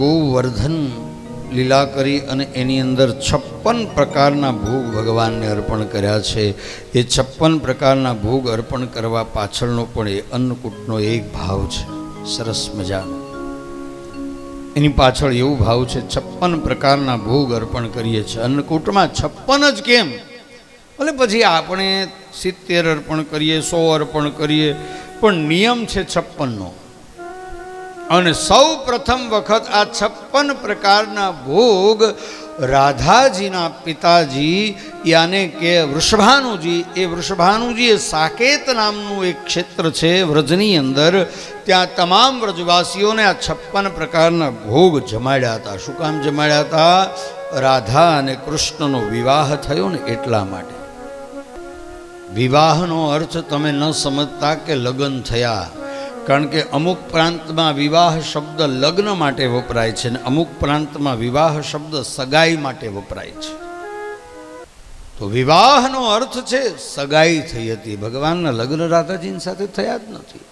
ગોવર્ધન લીલા કરી અને એની અંદર 56 પ્રકારના ભોગ ભગવાનને અર્પણ કર્યા છે. એ 56 પ્રકારના ભોગ અર્પણ કરવા પાછળનો પણ એ અન્નકૂટનો એક ભાવ છે, સરસ મજાનો. એની પાછળ એવું ભાવ છે, 56 પ્રકારના ભોગ અર્પણ કરીએ છીએ. અન્નકૂટમાં 56 જ કેમ? ભલે પછી આપણે 70 અર્પણ કરીએ, 100 અર્પણ કરીએ, પણ નિયમ છે 56નો. અને સૌ પ્રથમ વખત આ 56 પ્રકારના ભોગ રાધાજીના પિતાજી યાને કે વૃષભાનુજી, એ વૃષભાનુજી એ સાકેત નામનું એક ક્ષેત્ર છે વ્રજની અંદર, ત્યાં તમામ વ્રજવાસીઓને આ 56 પ્રકારના ભોગ જમાડ્યા હતા. શું કામ જમાડ્યા હતા? રાધા અને કૃષ્ણનો વિવાહ થયો ને એટલા માટે. વિવાહનો અર્થ તમે ન સમજતા કે લગ્ન થયા, કારણ કે અમુક પ્રાંતમાં વિવાહ શબ્દ લગ્ન માટે વપરાય છે ને અમુક પ્રાંતમાં વિવાહ શબ્દ સગાઈ માટે વપરાય છે. તો વિવાહનો અર્થ છે સગાઈ થઈ હતી. ભગવાનના લગ્ન રાધાજીની સાથે થયા જ નથી.